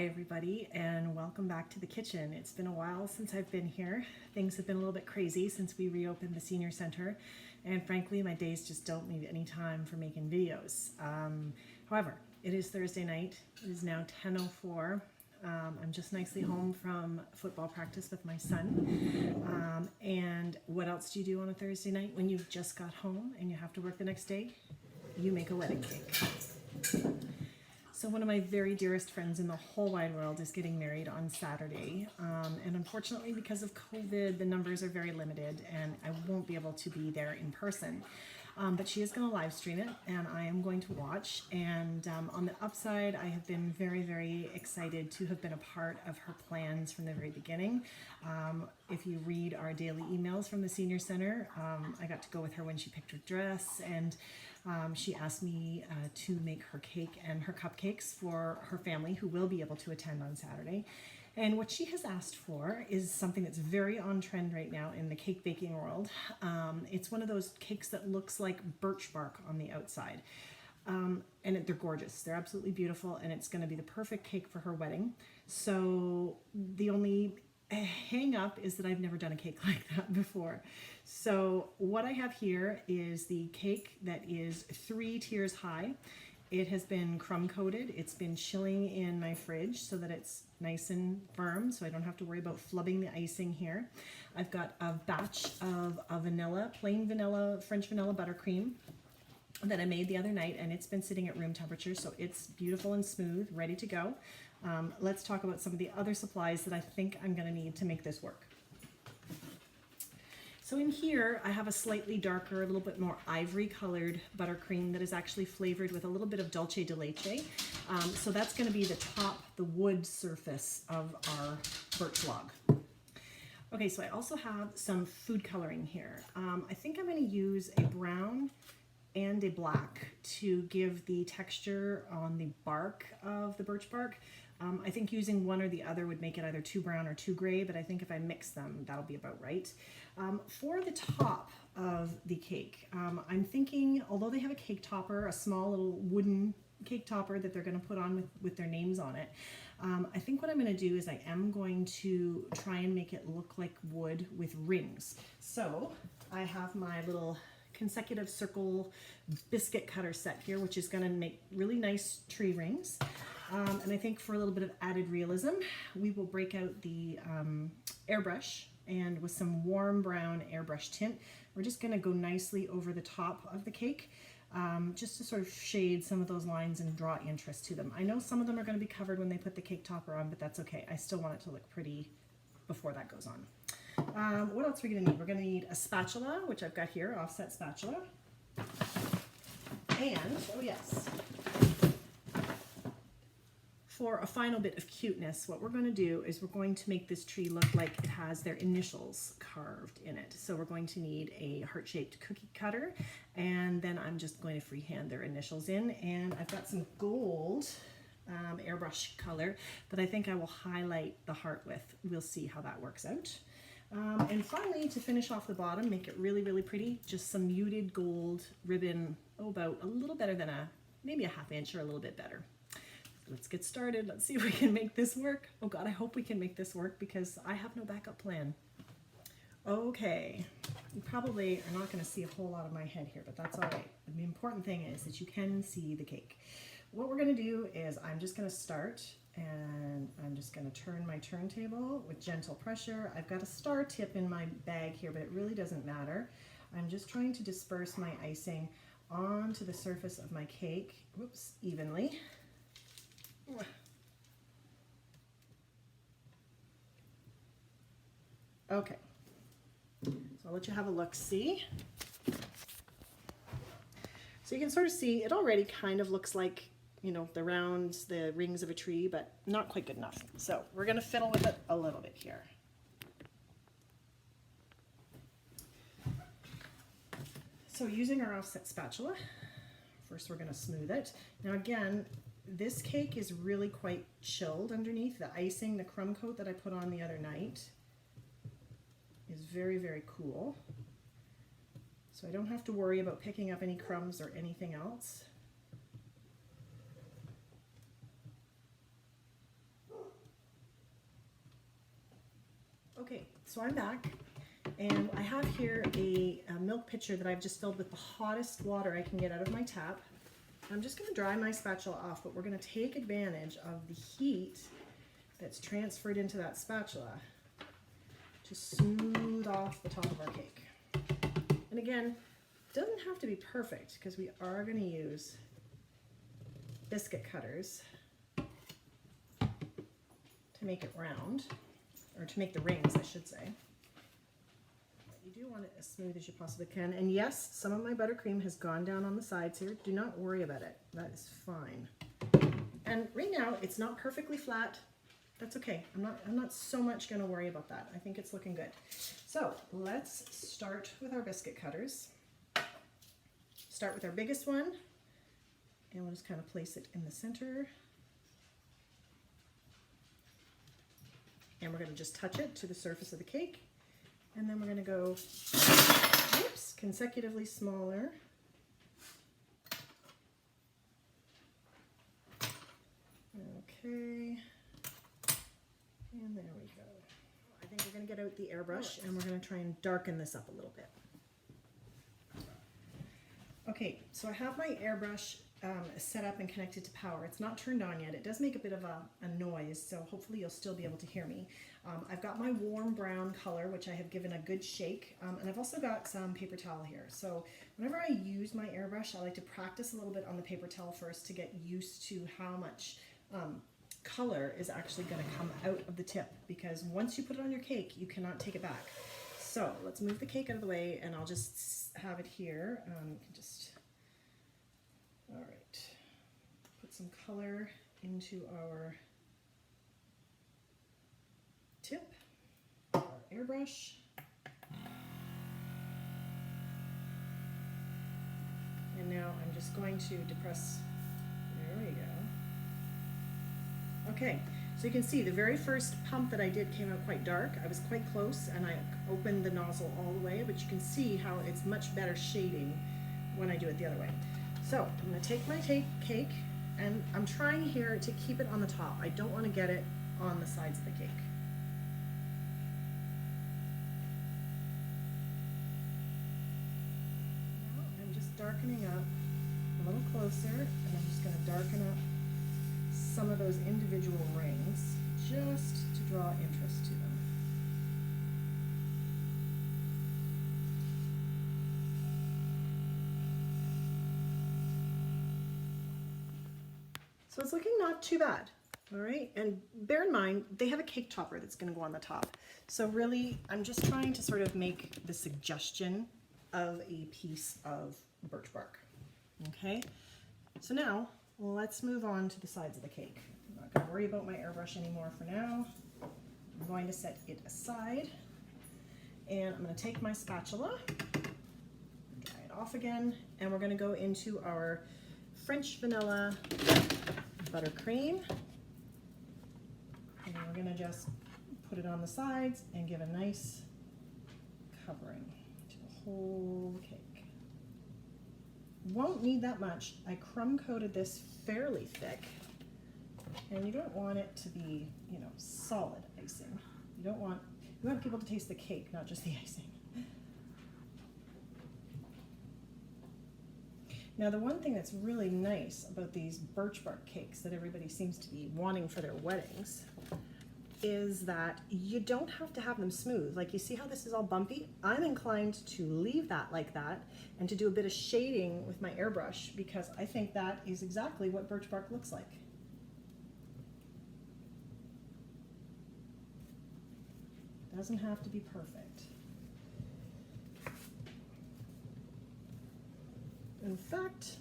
Hi everybody, and welcome back to the kitchen. It's been a while since I've been here. Things have been a little bit crazy since we reopened the senior center, and frankly my days just don't leave any time for making videos. However, it is Thursday night. It is now 10:04. I'm just nicely home from football practice with my son. And what else do you do on a Thursday night when you've just got home and you have to work the next day? You make a wedding cake. So one of my very dearest friends in the whole wide world is getting married on Saturday. And unfortunately, because of COVID, the numbers are very limited and I won't be able to be there in person. But she is going to live stream it and I am going to watch. And on the upside, I have been very, very excited to have been a part of her plans from the very beginning. If you read our daily emails from the senior center, I got to go with her when she picked her dress, and she asked me to make her cake and her cupcakes for her family who will be able to attend on Saturday. And what she has asked for is something that's very on trend right now in the cake baking world. It's one of those cakes that looks like birch bark on the outside. And they're gorgeous. They're absolutely beautiful, and it's going to be the perfect cake for her wedding. So the only hang up is that I've never done a cake like that before. So what I have here is the cake that is 3 tiers high. It has been crumb coated. It's been chilling in my fridge so that it's nice and firm, so I don't have to worry about flubbing the icing here. I've got a batch of vanilla, plain vanilla, French vanilla buttercream that I made the other night, and it's been sitting at room temperature, so it's beautiful and smooth, ready to go. Let's talk about some of the other supplies that I think I'm going to need to make this work. So in here, I have a slightly darker, a little bit more ivory colored buttercream that is actually flavored with a little bit of dulce de leche. So that's going to be the top, the wood surface of our birch log. Okay, so I also have some food coloring here. I think I'm going to use a brown and a black to give the texture on the bark of the birch bark. I think using one or the other would make it either too brown or too gray, but I think if I mix them, that'll be about right. For the top of the cake, I'm thinking, although they have a cake topper, a small little wooden cake topper that they're going to put on with their names on it, I think what I'm going to do is I am going to try and make it look like wood with rings. So I have my little consecutive circle biscuit cutter set here, which is going to make really nice tree rings. And I think for a little bit of added realism, we will break out the airbrush, and with some warm brown airbrush tint, we're just going to go nicely over the top of the cake, just to sort of shade some of those lines and draw interest to them. I know some of them are going to be covered when they put the cake topper on, but that's okay. I still want it to look pretty before that goes on. What else are we going to need? We're going to need a spatula, which I've got here, offset spatula. And, oh yes, for a final bit of cuteness, what we're going to do is we're going to make this tree look like it has their initials carved in it. So we're going to need a heart-shaped cookie cutter, and then I'm just going to freehand their initials in. And I've got some gold airbrush color that I think I will highlight the heart with. We'll see how that works out. And finally, to finish off the bottom, make it really, really pretty, just some muted gold ribbon, about a little better than maybe a ½ inch or a little bit better. Let's get started. Let's see if we can make this work. Oh God, I hope we can make this work because I have no backup plan. Okay, you probably are not going to see a whole lot of my head here, but that's all right. The important thing is that you can see the cake. What we're going to do is I'm just going to start, and I'm just going to turn my turntable with gentle pressure. I've got a star tip in my bag here, but it really doesn't matter. I'm just trying to disperse my icing onto the surface of my cake, whoops, evenly. Okay, so I'll let you have a look-see. So you can sort of see it already kind of looks like, you know, the rounds, the rings of a tree, but not quite good enough. So we're going to fiddle with it a little bit here. So using our offset spatula, first we're going to smooth it. Now again, this cake is really quite chilled underneath. The icing, the crumb coat that I put on the other night is very, very cool. So I don't have to worry about picking up any crumbs or anything else. So I'm back, and I have here a milk pitcher that I've just filled with the hottest water I can get out of my tap. I'm just going to dry my spatula off, but we're going to take advantage of the heat that's transferred into that spatula to smooth off the top of our cake. And again, it doesn't have to be perfect because we are going to use biscuit cutters to make it round, or to make the rings, I should say. You do want it as smooth as you possibly can. And yes, some of my buttercream has gone down on the sides here. Do not worry about it. That is fine. And right now, it's not perfectly flat. That's okay. I'm not so much going to worry about that. I think it's looking good. So let's start with our biscuit cutters. Start with our biggest one, and we'll just kind of place it in the center. And we're going to just touch it to the surface of the cake. And then we're going to go, oops, consecutively smaller. Okay. And there we go. I think we're going to get out the airbrush and we're going to try and darken this up a little bit. Okay, so I have my airbrush set up and connected to power. It's not turned on yet. It does make a bit of a noise, so hopefully you'll still be able to hear me. I've got my warm brown color, which I have given a good shake, and I've also got some paper towel here. So whenever I use my airbrush, I like to practice a little bit on the paper towel first to get used to how much color is actually going to come out of the tip, because once you put it on your cake, you cannot take it back. So let's move the cake out of the way, and I'll just have it here. You can just, all right, put some color into our tip, our airbrush. And now I'm just going to depress, there we go. Okay, so you can see the very first pump that I did came out quite dark. I was quite close and I opened the nozzle all the way, but you can see how it's much better shading when I do it the other way. So I'm going to take my cake, and I'm trying here to keep it on the top. I don't want to get it on the sides of the cake. Now I'm just darkening up a little closer, and I'm just going to darken up some of those individual rings just to draw interest to them. So it's looking not too bad, all right? And bear in mind, they have a cake topper that's gonna go on the top. So really, I'm just trying to sort of make the suggestion of a piece of birch bark, okay? So now, let's move on to the sides of the cake. I'm not going to worry about my airbrush anymore for now. I'm going to set it aside, and I'm going to take my spatula, dry it off again, and we're going to go into our French vanilla buttercream, and we're going to just put it on the sides and give a nice covering to the whole cake. Won't need that much. I crumb coated this fairly thick, and you don't want it to be, you know, solid icing. You want people to taste the cake, not just the icing. Now, the one thing that's really nice about these birch bark cakes that everybody seems to be wanting for their weddings is that you don't have to have them smooth. Like, you see how this is all bumpy? I'm inclined to leave that like that and to do a bit of shading with my airbrush, because I think that is exactly what birch bark looks like. Doesn't have to be perfect. In fact,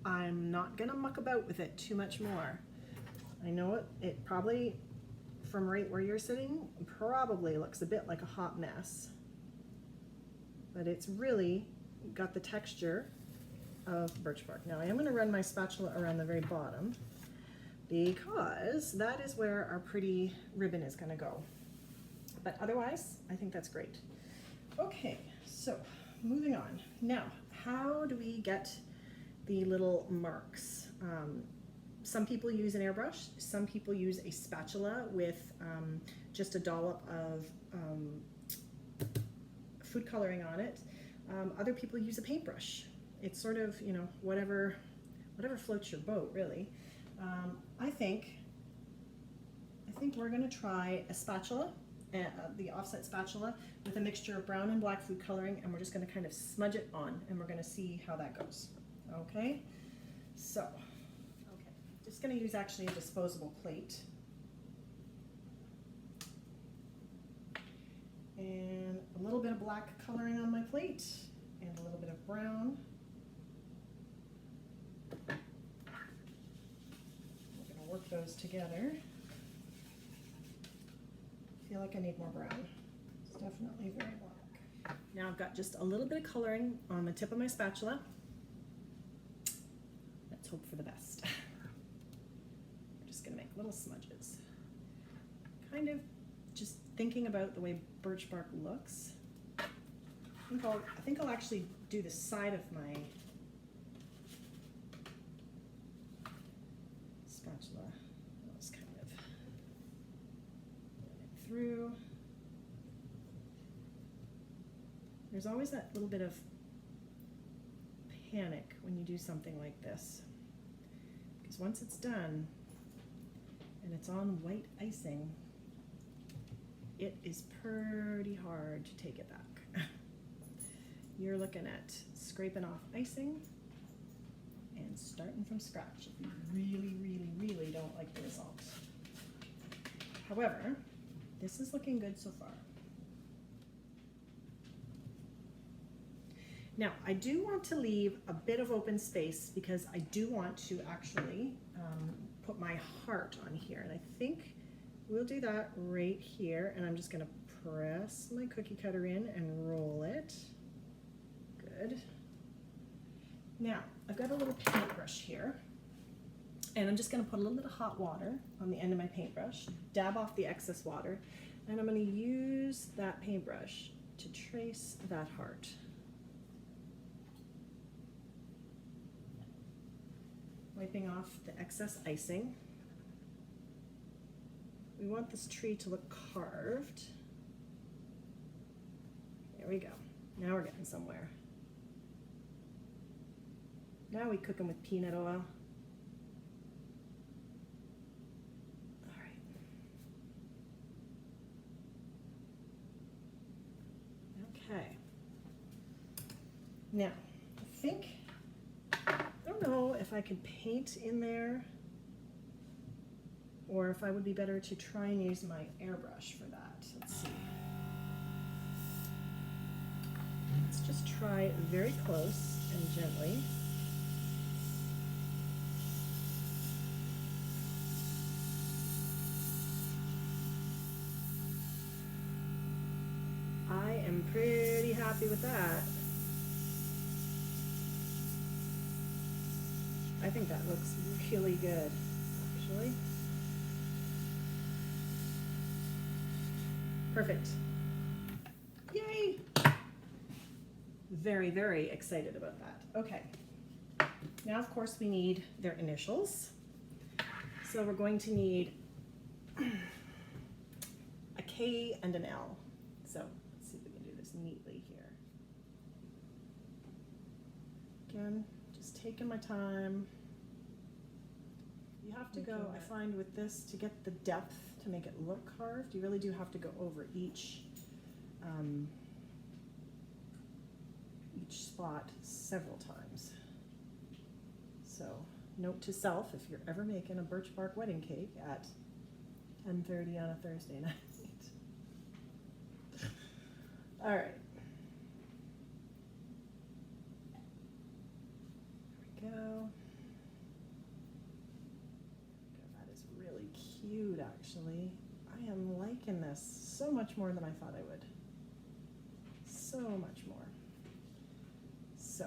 I'm not gonna muck about with it too much more. I know it probably, from right where you're sitting, probably looks a bit like a hot mess, but it's really got the texture of birch bark. Now I am going to run my spatula around the very bottom, because that is where our pretty ribbon is going to go. But otherwise, I think that's great. Okay, so moving on. Now, how do we get the little marks? Some people use an airbrush. Some people use a spatula with just a dollop of food coloring on it. Other people use a paintbrush. It's sort of, you know, whatever floats your boat, really. I think we're going to try a spatula, the offset spatula, with a mixture of brown and black food coloring, and we're just going to kind of smudge it on, and we're going to see how that goes. Okay, so, okay, just going to use actually a disposable plate. And a little bit of black coloring on my plate, and a little bit of brown. We're going to work those together. I feel like I need more brown. It's definitely very black. Now I've got just a little bit of coloring on the tip of my spatula. Let's hope for the best. We're just going to make little smudges. Kind of just thinking about the way Birchbark looks. I think I'll actually do the side of my spatula. Just kind of run it through. There's always that little bit of panic when you do something like this, because once it's done and it's on white icing, it is pretty hard to take it back. You're looking at scraping off icing and starting from scratch if you really, really, really don't like the result. However, this is looking good so far. Now, I do want to leave a bit of open space because I do want to actually put my heart on here, and I think we'll do that right here, and I'm just going to press my cookie cutter in and roll it. Good. Now, I've got a little paintbrush here, and I'm just going to put a little bit of hot water on the end of my paintbrush, dab off the excess water, and I'm going to use that paintbrush to trace that heart. Wiping off the excess icing. We want this tree to look carved. There we go. Now we're getting somewhere. Now we cook them with peanut oil. All right. Okay. Now, I don't know if I could paint in there, or if I would be better to try and use my airbrush for that. Let's see. Let's just try very close and gently. I am pretty happy with that. I think that looks really good, actually. Perfect. Yay! Very, very excited about that. Okay. Now, of course, we need their initials. So we're going to need a K and an L. So let's see if we can do this neatly here. Again, just taking my time. You have to go, I find with this, to get the depth to make it look carved, you really do have to go over each spot several times. So note to self, if you're ever making a Birchbark wedding cake at 10:30 on a Thursday night. All right. There we go. That is really cute, actually. I am liking this so much more than I thought I would. So much more. So,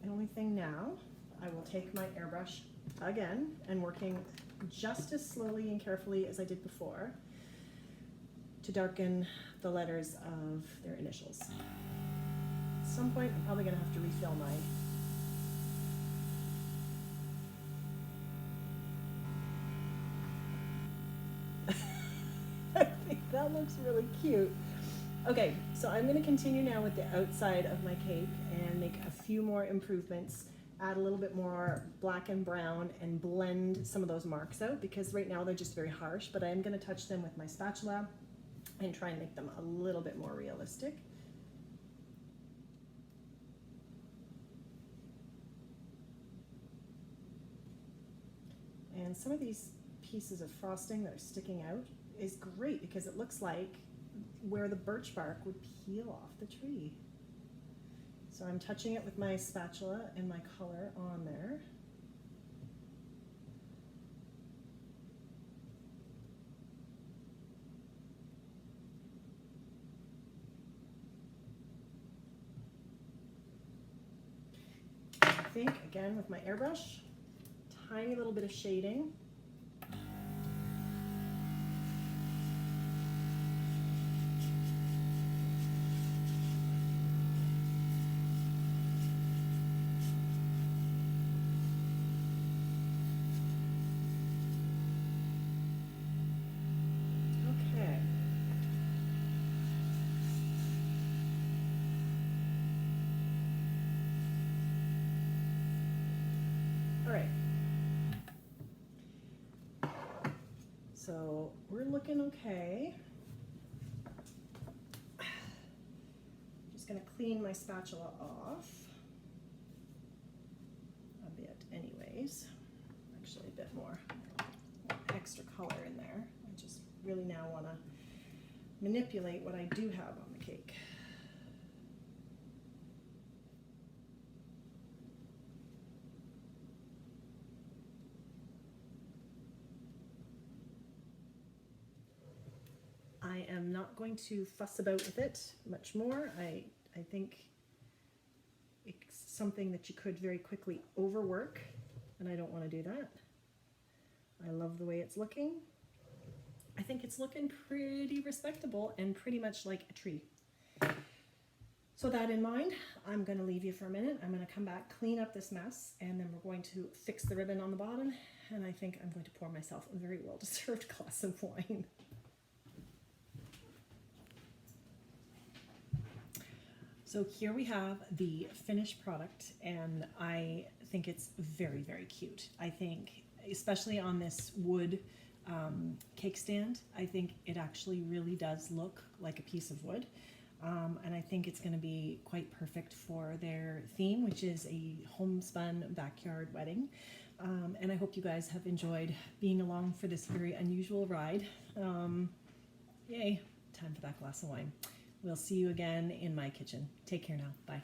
the only thing now, I will take my airbrush again and working just as slowly and carefully as I did before to darken the letters of their initials. At some point, I'm probably going to have to refill my That looks really cute. Okay, so I'm going to continue now with the outside of my cake and make a few more improvements, add a little bit more black and brown and blend some of those marks out, because right now they're just very harsh, but I am going to touch them with my spatula and try and make them a little bit more realistic. And some of these pieces of frosting that are sticking out is great because it looks like where the birch bark would peel off the tree. So I'm touching it with my spatula and my color on there. I think, again, with my airbrush, tiny little bit of shading. Okay. All right. So we're looking okay. Just gonna clean my spatula off a bit anyways. Actually a bit more extra color in there. I just really now wanna manipulate what I do have on the cake. I am not going to fuss about with it much more. I think it's something that you could very quickly overwork, and I don't want to do that. I love the way it's looking. I think it's looking pretty respectable and pretty much like a tree. So that in mind, I'm going to leave you for a minute. I'm going to come back, clean up this mess, and then we're going to fix the ribbon on the bottom, and I think I'm going to pour myself a very well-deserved glass of wine. So here we have the finished product, and I think it's very, very cute. I think, especially on this wood cake stand, I think it actually really does look like a piece of wood. And I think it's going to be quite perfect for their theme, which is a homespun backyard wedding. And I hope you guys have enjoyed being along for this very unusual ride. Yay, time for that glass of wine. We'll see you again in my kitchen. Take care now. Bye.